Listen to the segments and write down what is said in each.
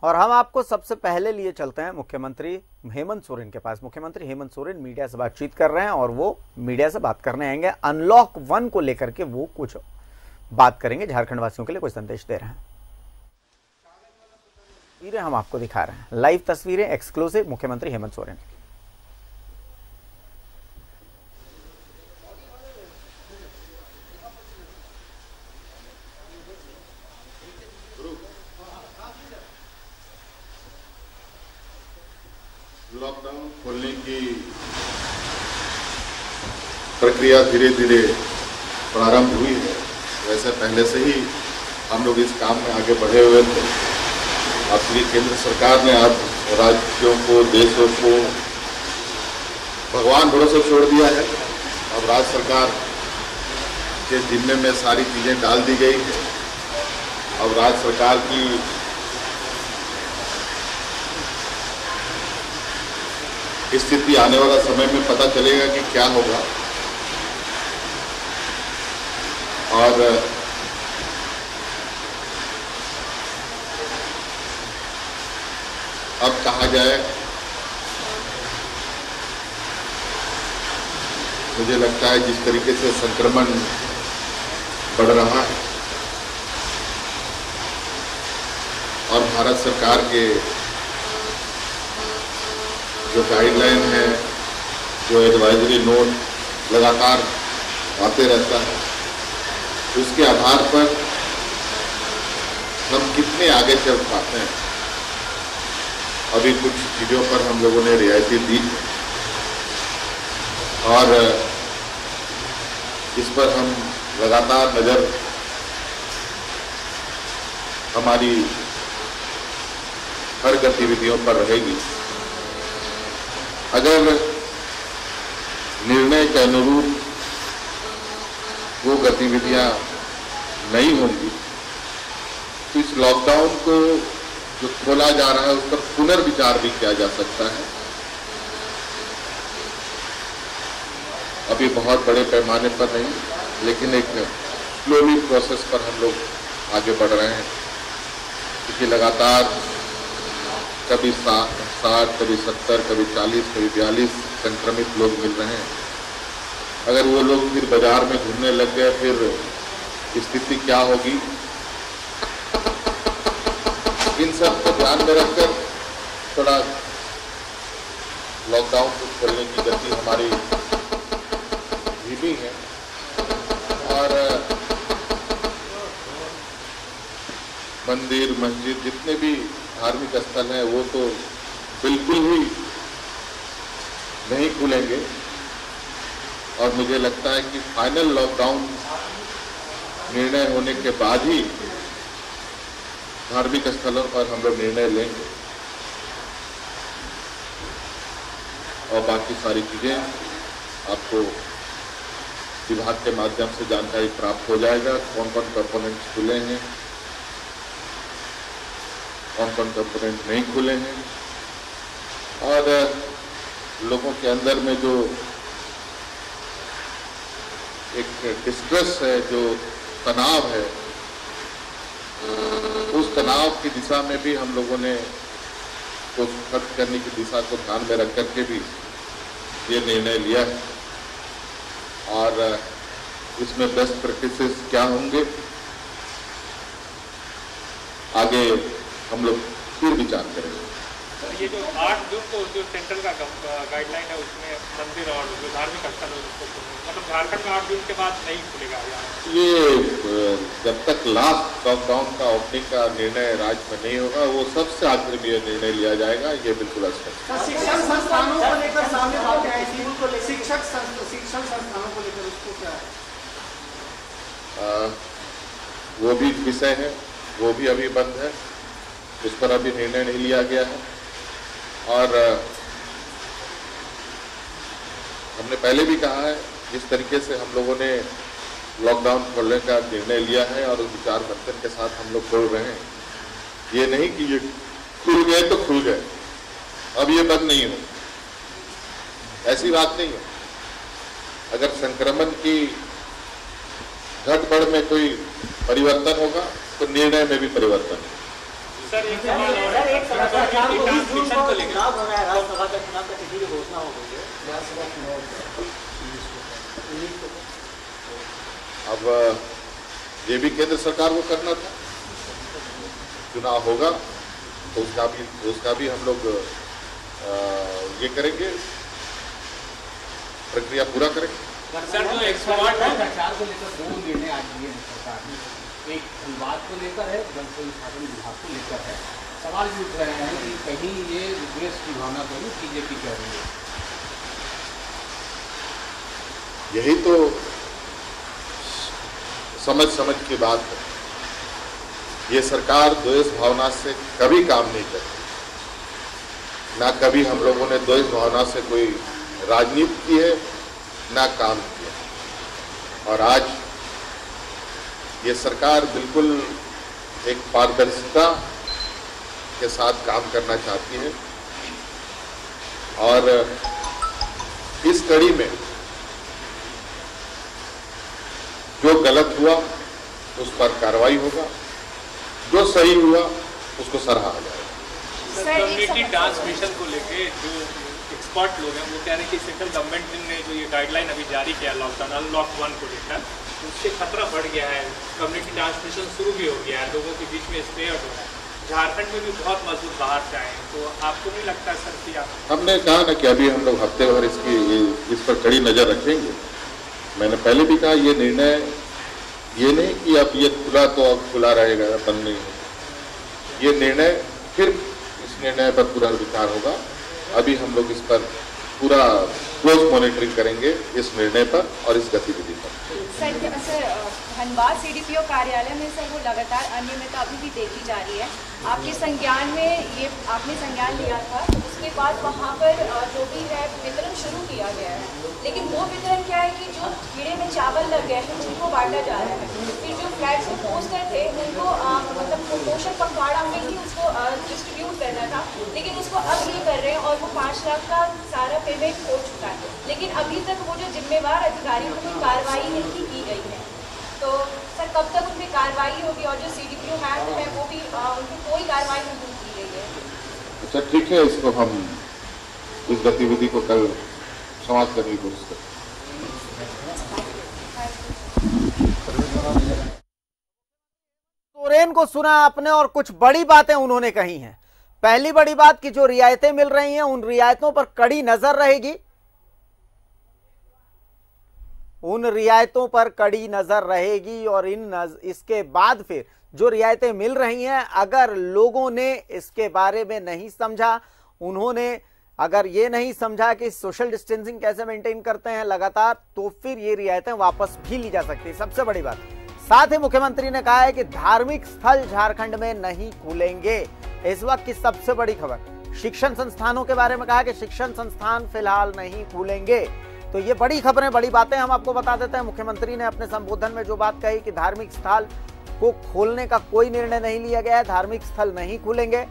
और हम आपको सबसे पहले लिए चलते हैं मुख्यमंत्री हेमंत सोरेन के पास। मुख्यमंत्री हेमंत सोरेन मीडिया से बातचीत कर रहे हैं और वो मीडिया से बात करने आएंगे। अनलॉक 1 को लेकर के वो कुछ बात करेंगे, झारखंड वासियों के लिए कुछ संदेश दे रहे हैं। तस्वीरें हम आपको दिखा रहे हैं, लाइव तस्वीरें एक्सक्लूसिव मुख्यमंत्री हेमंत सोरेन। लॉकडाउन खोलने की प्रक्रिया धीरे धीरे प्रारंभ हुई है। वैसे पहले से ही हम लोग इस काम में आगे बढ़े हुए थे। अब श्री केंद्र सरकार ने अब राज्यों को, देशों को भगवान भरोसे छोड़ दिया है। अब राज्य सरकार के जिम्मे में सारी चीजें डाल दी गई है। अब राज्य सरकार की स्थिति आने वाला समय में पता चलेगा कि क्या होगा। और अब कहा जाए, मुझे लगता है जिस तरीके से संक्रमण बढ़ रहा है और भारत सरकार के जो गाइडलाइन है, जो एडवाइजरी नोट लगातार आते रहता है, उसके आधार पर हम कितने आगे चल पाते हैं। अभी कुछ चीज़ों पर हम लोगों ने रियायती दी और इस पर हम लगातार नज़र हमारी हर गतिविधियों पर रहेगी। अगर निर्णय के अनुरूप वो गतिविधियां नहीं होंगी तो इस लॉकडाउन को जो खोला जा रहा है उस पर पुनर्विचार भी किया जा सकता है। अभी बहुत बड़े पैमाने पर नहीं, लेकिन एक स्लोली प्रोसेस पर हम लोग आगे बढ़ रहे हैं, क्योंकि लगातार कभी 60, कभी 70, कभी 40, कभी 42 संक्रमित लोग मिल रहे हैं। अगर वो लोग फिर बाजार में घूमने लग गए, फिर स्थिति क्या होगी। इन सब को ध्यान में रखकर थोड़ा लॉकडाउन को खोलने की गति हमारी धीमी है। और मंदिर, मस्जिद, जितने भी धार्मिक स्थल हैं वो तो बिल्कुल ही नहीं खुलेंगे। और मुझे लगता है कि फाइनल लॉकडाउन निर्णय होने के बाद ही धार्मिक स्थलों पर हम लोग निर्णय लेंगे और बाकी सारी चीजें आपको विभाग के माध्यम से जानकारी प्राप्त हो जाएगा। कौन कौन कंपोनेंट्स खुले हैं, कौन कौन कंपोनेंट नहीं खुले हैं, और लोगों के अंदर में जो एक डिस्ट्रेस है, जो तनाव है, उस तनाव की दिशा में भी हम लोगों ने तो खत्म करने की दिशा को ध्यान में रख करके भी ये निर्णय लिया है। और इसमें बेस्ट प्रैक्टिसेस क्या होंगे, आगे हम लोग फिर विचार करेंगे। ये जो 8 जून को जो सेंट्रल का गाइडलाइन है उसमें मंदिर और जो धार्मिक स्थल है उसको मतलब झारखंड में 8 जून के बाद नहीं खुलेगा। ये जब तक लास्ट लॉकडाउन का ओपनिंग का निर्णय राज्य में नहीं होगा, वो सबसे आखिर में ये निर्णय लिया जाएगा, ये बिल्कुल स्पष्ट। शिक्षण संस्थानों को लेकर सामने बातें आई थी, उनको शिक्षण संस्थानों को लेकर उसको क्या है? वो भी विषय है, वो भी अभी बंद है, उस पर अभी निर्णय नहीं लिया गया है। और हमने पहले भी कहा है, जिस तरीके से हम लोगों ने लॉकडाउन खोलने का निर्णय लिया है और उस विचार मंथन के साथ हम लोग बोल रहे हैं, ये नहीं कि ये खुल गए तो खुल गए, अब ये बंद नहीं हो, ऐसी बात नहीं है। अगर संक्रमण की घट बढ़ में कोई परिवर्तन होगा तो निर्णय में भी परिवर्तन होगा। सर एक सवाल और है, ट्रांसमिशन को लेकर चुनाव हो रहा है, राज्यसभा का चुनाव का तिथि की घोषणा हो गई है, विधानसभा चुनाव। अब ये भी केंद्र सरकार को करना था, चुनाव होगा तो उसका भी हम लोग ये करेंगे, प्रक्रिया पूरा करेंगे। सर जो एक्सपर्ट भ्रष्टाचार को लेकर 2 निर्णय आज लिए हैं सरकार ने, एक धनबाद को लेकर है, जल संसाधन विभाग को लेकर है। सवाल भी उठ रहे हैं कि कहीं ये विद्वेष की भावना तो नहीं बीजेपी कह रही है। यही तो समझ की बात है। ये सरकार द्वेष भावना से कभी काम नहीं करती, ना कभी हम लोगों ने द्वेष भावना से कोई राजनीति की है, ना काम किया। और आज ये सरकार बिल्कुल एक पारदर्शिता के साथ काम करना चाहती है और इस कड़ी में जो गलत हुआ उस पर कार्रवाई होगा, जो सही हुआ उसको सराहा जाएगा। कम्युनिटी डांस मिशन को लेके जो एक्सपर्ट लोग हैं वो कह रहे हैं कि सेंट्रल गवर्नमेंट ने जो ये गाइडलाइन अभी जारी किया लॉकडाउन अनलॉक 1 को लेकर, उससे खतरा बढ़ गया है। कम्युनिटी डांस मिशन शुरू भी हो गया है, लोगों के बीच में स्प्रेड हो रहा है। झारखंड में भी बहुत मजबूत बाहर से आए हैं, तो आपको नहीं लगता सर कि आप? हमने कहा ना कि अभी हम लोग हफ्ते भर इस पर कड़ी नजर रखेंगे। मैंने पहले भी कहा ये निर्णय ये नहीं कि अब ये खुला तो अब खुला रहेगा, बंद नहीं होगा। ये निर्णय फिर इस निर्णय पर पूरा विचार होगा। अभी हम लोग इस पर पूरा क्लोज मॉनिटरिंग करेंगे इस निर्णय पर और इस गतिविधि पर। सर धनबाद सीडीपीओ कार्यालय में सर वो लगातार अनियमितता अभी भी देखी जा रही है। आपके संज्ञान में ये आपने संज्ञान लिया था, उसके बाद वहाँ पर जो भी है वितरण शुरू किया गया है, लेकिन वो वितरण क्या है कि जो कीड़े में चावल लग गए हैं जिनको बांटा जा रहा है। फिर जो फ्लैट्स में पोस्टर थे उनको मतलब पोषण पखवाड़ा में ही उसको डिस्ट्रीब्यूट करना था, लेकिन उसको अब ये कर रहे हैं और वो 5 लाख का सारा पेमेंट हो चुका है, लेकिन अभी तक वो जो जिम्मेवार अधिकारी उनकी कार्रवाई नहीं की गई है। तो सर कब तक उन पर कार्रवाई होगी और जो सीडीपीओ मैम है वो भी उन पर कोई कार्रवाई नहीं की गई है? अच्छा ठीक है, इसको हम इस गतिविधि को कल समाप्त करने की कोशिश करें। सोरेन को सुना आपने और कुछ बड़ी बातें उन्होंने कही हैं। पहली बड़ी बात कि जो रियायतें मिल रही हैं उन रियायतों पर कड़ी नजर रहेगी, उन रियायतों पर कड़ी नजर रहेगी और इसके बाद फिर जो रियायतें मिल रही हैं अगर लोगों ने इसके बारे में नहीं समझा, उन्होंने अगर ये नहीं समझा कि सोशल डिस्टेंसिंग कैसे मेंटेन करते हैं लगातार, तो फिर ये रियायतें वापस भी ली जा सकती है। सबसे बड़ी बात साथ ही मुख्यमंत्री ने कहा है कि धार्मिक स्थल झारखंड में नहीं खुलेंगे। इस वक्त की सबसे बड़ी खबर शिक्षण संस्थानों के बारे में कहा कि शिक्षण संस्थान फिलहाल नहीं खुलेंगे। तो ये बड़ी खबरें, बड़ी बातें हम आपको बता देते हैं। मुख्यमंत्री ने अपने संबोधन में जो बात कही कि धार्मिक स्थल को खोलने का कोई निर्णय नहीं लिया गया है, धार्मिक स्थल नहीं खुलेंगे।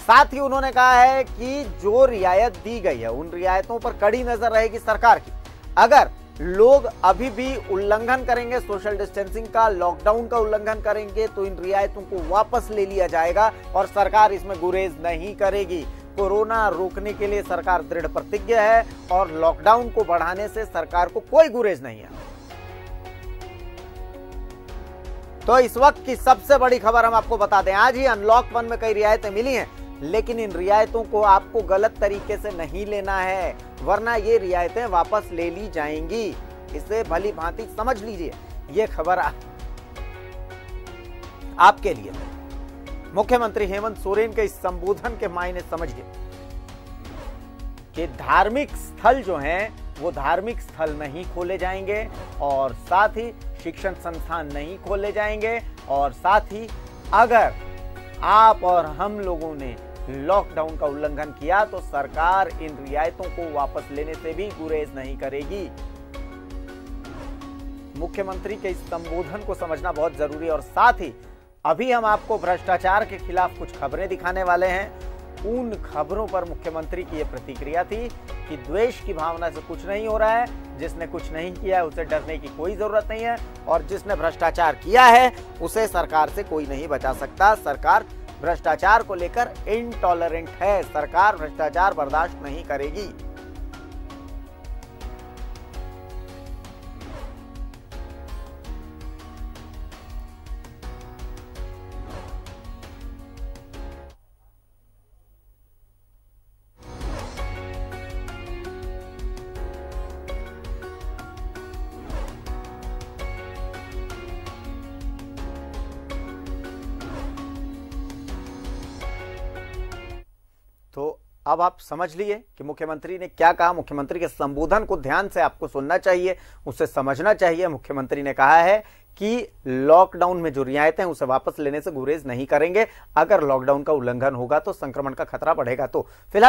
साथ ही उन्होंने कहा है कि जो रियायत दी गई है उन रियायतों पर कड़ी नजर रहेगी सरकार की। अगर लोग अभी भी उल्लंघन करेंगे सोशल डिस्टेंसिंग का, लॉकडाउन का उल्लंघन करेंगे, तो इन रियायतों को वापस ले लिया जाएगा और सरकार इसमें गुरेज नहीं करेगी। कोरोना रोकने के लिए सरकार दृढ़ प्रतिज्ञ है और लॉकडाउन को बढ़ाने से सरकार को कोई गुरेज नहीं है। तो इस वक्त की सबसे बड़ी खबर हम आपको बता दें, आज ही अनलॉक 1 में कई रियायतें मिली हैं, लेकिन इन रियायतों को आपको गलत तरीके से नहीं लेना है, वरना ये रियायतें वापस ले ली जाएंगी। इसे भली भांति समझ लीजिए। ये खबर आपके लिए। मुख्यमंत्री हेमंत सोरेन के इस संबोधन के मायने समझिए कि धार्मिक स्थल जो हैं वो धार्मिक स्थल नहीं खोले जाएंगे और साथ ही शिक्षण संस्थान नहीं खोले जाएंगे, और साथ ही अगर आप और हम लोगों ने लॉकडाउन का उल्लंघन किया तो सरकार इन रियायतों को वापस लेने से भी गुरेज नहीं करेगी। मुख्यमंत्री के इस संबोधन को समझना बहुत जरूरी है। और साथ ही अभी हम आपको भ्रष्टाचार के खिलाफ कुछ खबरें दिखाने वाले हैं। उन खबरों पर मुख्यमंत्री की यह प्रतिक्रिया थी कि द्वेष की भावना से कुछ नहीं हो रहा है, जिसने कुछ नहीं किया है उसे डरने की कोई जरूरत नहीं है, और जिसने भ्रष्टाचार किया है उसे सरकार से कोई नहीं बचा सकता। सरकार भ्रष्टाचार को लेकर इनटॉलरेंट है। सरकार भ्रष्टाचार बर्दाश्त नहीं करेगी। तो अब आप समझ लिए कि मुख्यमंत्री ने क्या कहा। मुख्यमंत्री के संबोधन को ध्यान से आपको सुनना चाहिए, उसे समझना चाहिए। मुख्यमंत्री ने कहा है कि लॉकडाउन में जो रियायतें हैं उसे वापस लेने से गुरेज नहीं करेंगे। अगर लॉकडाउन का उल्लंघन होगा तो संक्रमण का खतरा बढ़ेगा। तो फिलहाल